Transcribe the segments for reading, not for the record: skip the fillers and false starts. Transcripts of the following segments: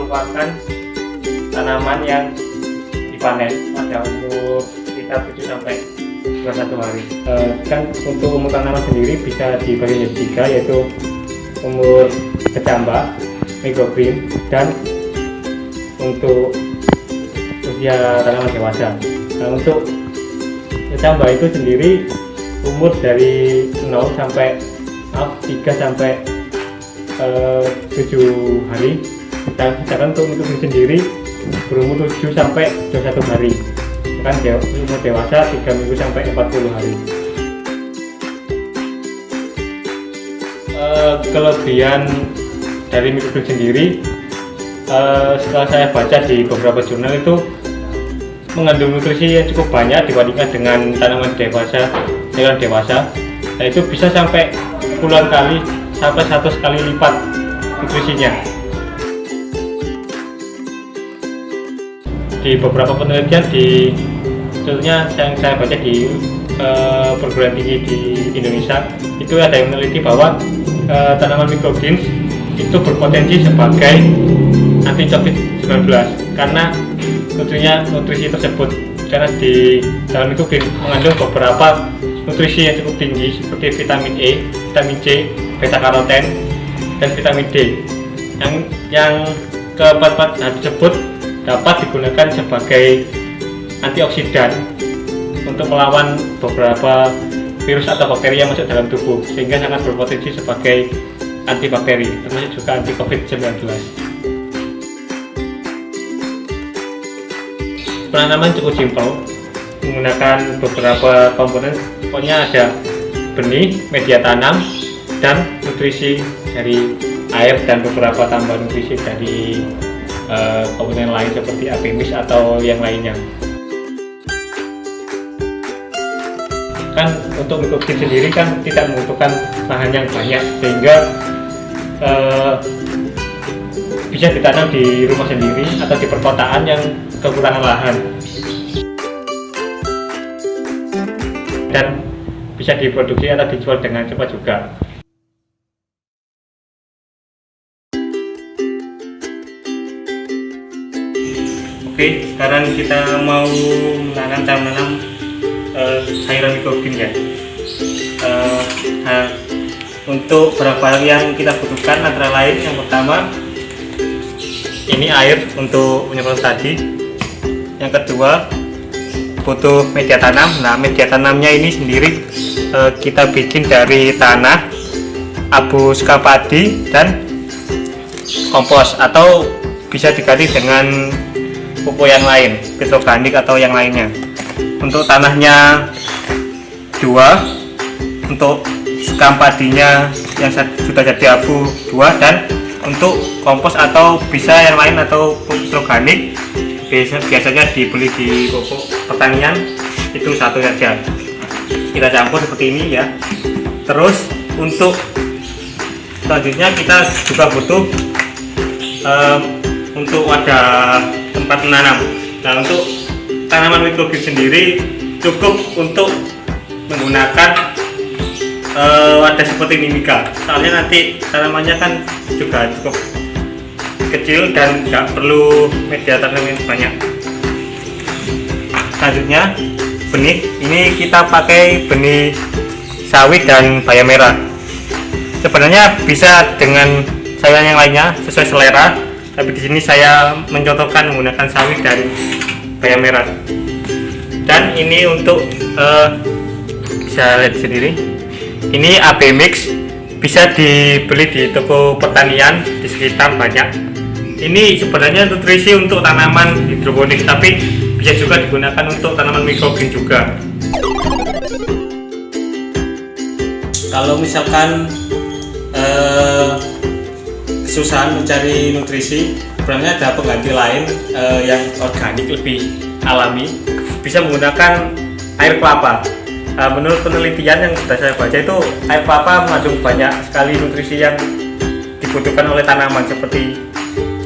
merupakan tanaman yang dipanen pada umur sekitar 7 sampai 21 hari. Kan untuk umur tanaman sendiri bisa dibagi menjadi 3, yaitu umur kecambah, microgreen, dan untuk usia tanaman dewasa. Nah, untuk kecambah itu sendiri umur dari 0 sampai 3 sampai 7 hari. Sedangkan untuk microgreen sendiri berumur 7 sampai 21 hari. Kan umur dewasa 3 minggu sampai 40 hari. Kelebihan dari microgreen sendiri, setelah saya baca di beberapa jurnal, itu mengandung nutrisi yang cukup banyak dibandingkan dengan tanaman dewasa. Nah, itu bisa sampai puluhan kali sampai 100 kali lipat nutrisinya. Di beberapa penelitian, contohnya yang saya baca di perguruan tinggi di Indonesia, itu ada yang meneliti bahwa tanaman microgreens itu berpotensi sebagai anti COVID-19 karena nutrisi tersebut. Karena di dalam microgreen mengandung beberapa nutrisi yang cukup tinggi seperti vitamin E, vitamin C, beta karoten, dan vitamin D. Yang keempat tersebut dapat digunakan sebagai antioksidan untuk melawan beberapa virus atau bakteri yang masuk dalam tubuh, sehingga sangat berpotensi sebagai antibakteri, termasuk juga anti COVID-19. Penanaman cukup simpel, menggunakan beberapa komponen. Pokoknya ada benih, media tanam, dan nutrisi dari air, dan beberapa tambahan nutrisi dari komponen lain seperti apimis atau yang lainnya. Kan untuk microgreen sendiri kan tidak membutuhkan lahan yang banyak, sehingga bisa ditanam di rumah sendiri atau di perkotaan yang kekurangan lahan, dan bisa diproduksi atau dijual dengan cepat juga. Oke, sekarang kita mau menanam sayuran microgreen ya. Nah, untuk beberapa hal yang kita butuhkan antara lain, yang pertama ini air untuk penyemprotan tadi. Yang kedua butuh media tanam. Nah, media tanamnya ini sendiri kita bikin dari tanah, abu sekam padi, dan kompos, atau bisa diganti dengan pupuk yang lain, petroorganik atau yang lainnya. Untuk tanahnya 2, untuk sekam padinya yang sudah jadi abu 2, dan untuk kompos atau bisa yang lain atau pupuk organik biasanya dibeli di pupuk pertanian itu 1 saja. Kita campur seperti ini ya. Terus untuk selanjutnya kita juga butuh untuk wadah tempat menanam. Nah, untuk tanaman microgreen sendiri cukup untuk menggunakan wadah seperti ini Mika. Soalnya nanti tanamannya kan juga cukup kecil dan nggak perlu media tanam yang banyak. Selanjutnya benih. Ini kita pakai benih sawit dan bayam merah. Sebenarnya bisa dengan sayuran yang lainnya sesuai selera, tapi di sini saya mencontohkan menggunakan sawit dan bayam merah. Dan ini untuk bisa lihat sendiri. Ini AB mix, bisa dibeli di toko pertanian di sekitar banyak. Ini sebenarnya nutrisi untuk tanaman hidroponik, tapi bisa juga digunakan untuk tanaman microgreen juga. Kalau misalkan kesusahan mencari nutrisi, sebenarnya ada pengganti lain yang organik, lebih alami. Bisa menggunakan air kelapa. Menurut penelitian yang sudah saya baca, itu air kelapa mengandung banyak sekali nutrisi yang dibutuhkan oleh tanaman seperti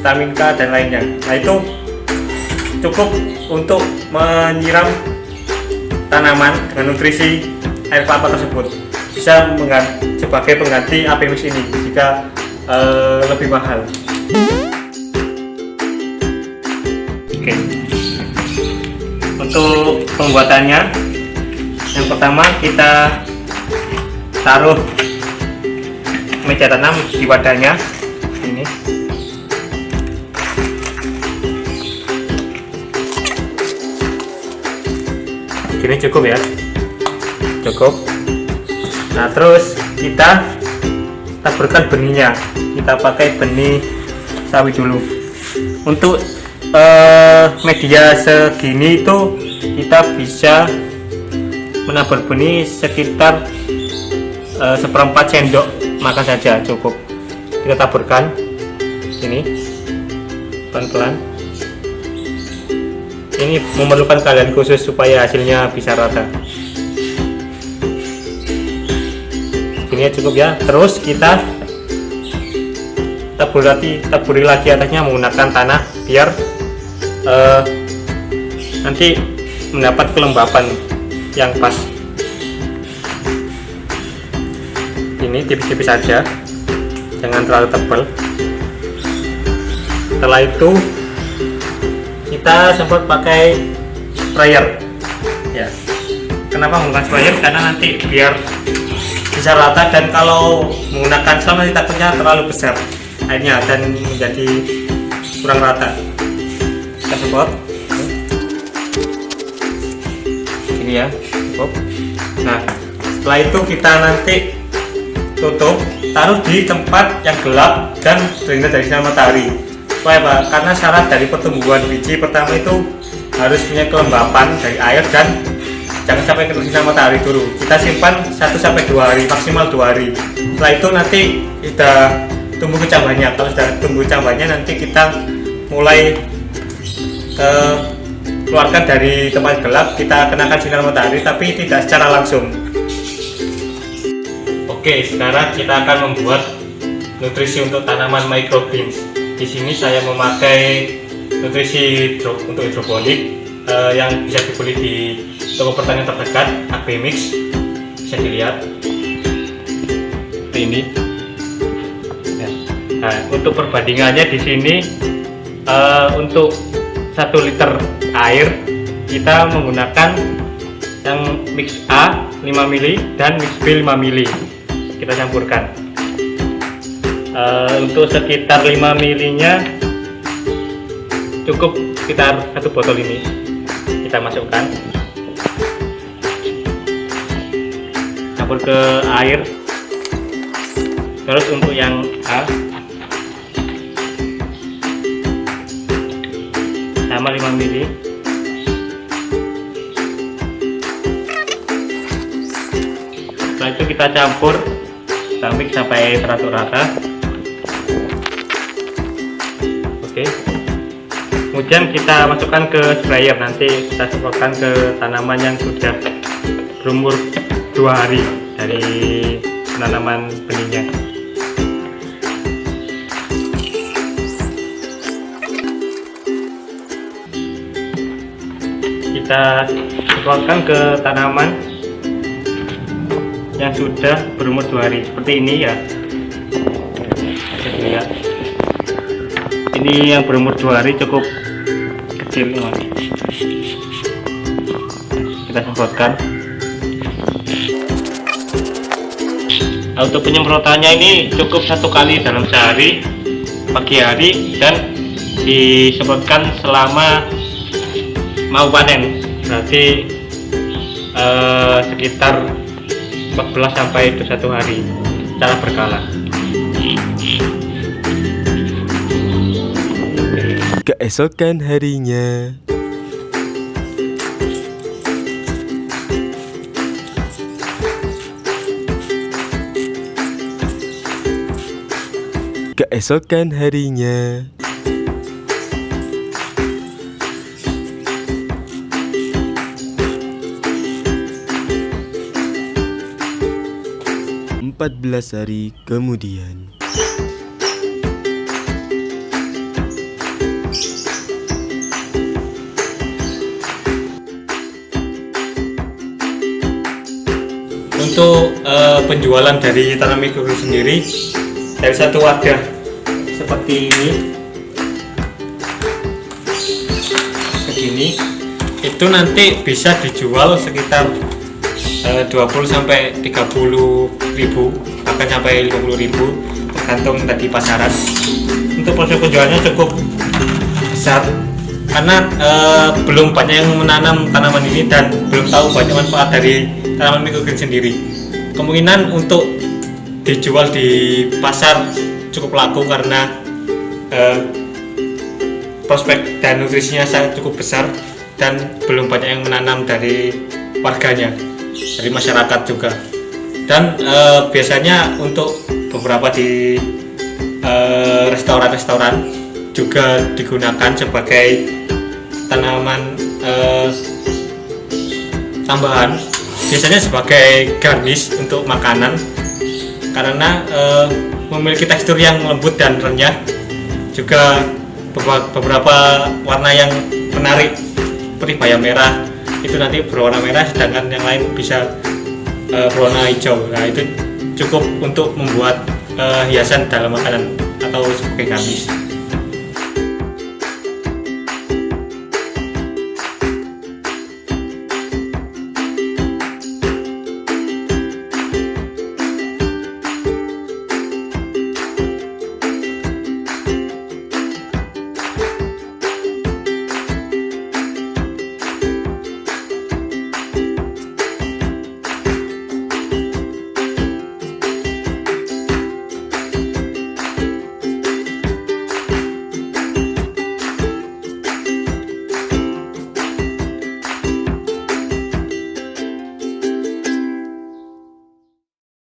vitamin K dan lainnya. Nah, itu cukup untuk menyiram tanaman dengan nutrisi air kelapa tersebut. Bisa sebagai pengganti AB mix ini jika lebih mahal. Oke. Untuk pembuatannya, yang pertama kita taruh meja tanam di wadahnya ini. Gini cukup ya, cukup. Nah terus kita taburkan benihnya, kita pakai benih sawi dulu. Untuk media segini itu kita bisa menabur benih sekitar seperempat sendok makan saja, cukup. Kita taburkan ini pelan-pelan. Ini memerlukan kalian khusus supaya hasilnya bisa rata. Ini cukup ya. Terus kita taburi lagi atasnya menggunakan tanah biar nanti mendapat kelembapan yang pas. Ini tipis-tipis saja, jangan terlalu tebal. Setelah itu kita semprot pakai sprayer ya. Kenapa menggunakan sprayer? Karena nanti biar bisa rata, dan kalau menggunakan selam nanti takutnya terlalu besar airnya dan menjadi kurang rata. Kita semprot ini ya, cukup. Nah setelah itu kita nanti tutup, taruh di tempat yang gelap dan terhindar dari sinar matahari. Supaya apa? Karena syarat dari pertumbuhan biji pertama itu harus punya kelembapan dari air dan jangan sampai kena sinar matahari dulu. Kita simpan 1-2 hari, maksimal 2 hari. Setelah itu nanti sudah tumbuh kecambahnya. Kalau sudah tumbuh kecambahnya nanti kita mulai keluarkan dari tempat gelap, kita kenakan sinar matahari tapi tidak secara langsung. Oke, sekarang kita akan membuat nutrisi untuk tanaman microgreens. Di sini saya memakai nutrisi untuk hidroponik yang bisa dibeli di toko pertanian terdekat, Agremix. Bisa dilihat seperti ini. Nah, untuk perbandingannya di sini untuk 1 liter air kita menggunakan yang mix A 5 ml dan mix B 5 ml. Kita campurkan. Untuk sekitar 5 ml nya cukup sekitar 1 botol ini. Kita masukkan, campur ke air. Terus untuk yang A sama 5 ml. Setelah itu kita campur, kita mix sampai teratur rata. Oke. Kemudian kita masukkan ke sprayer, nanti kita semprotkan ke tanaman yang sudah berumur 2 hari dari penanaman benihnya. Kita semprotkan ke tanaman yang sudah berumur 2 hari seperti ini ya. Bisa dilihat. Ini yang berumur 2 hari cukup kecil nih. Kita semprotkan. Untuk penyemprotannya ini cukup 1 kali dalam sehari, pagi hari, dan disemprotkan selama mau panen, berarti sekitar 14 sampai 21 hari secara berkala. Keesokan harinya, keesokan harinya, "14 hari kemudian." Untuk penjualan dari tanaman microgreen sendiri, dari 1 wadah seperti ini ini itu nanti bisa dijual sekitar 20 sampai 30 ribu, bahkan sampai 50 ribu tergantung tadi pasaran. Untuk proses penjualannya cukup besar karena belum banyak yang menanam tanaman ini dan belum tahu banyak manfaat dari tanaman microgreen sendiri. Kemungkinan untuk dijual di pasar cukup laku karena prospek dan nutrisinya sangat cukup besar dan belum banyak yang menanam dari warganya, dari masyarakat juga. Dan biasanya untuk beberapa di restoran-restoran juga digunakan sebagai tanaman tambahan, biasanya sebagai garnish untuk makanan karena memiliki tekstur yang lembut dan renyah, juga beberapa warna yang menarik seperti bayam merah itu nanti berwarna merah, sedangkan yang lain bisa berwarna hijau. Nah itu cukup untuk membuat hiasan dalam makanan atau sebagai garnish.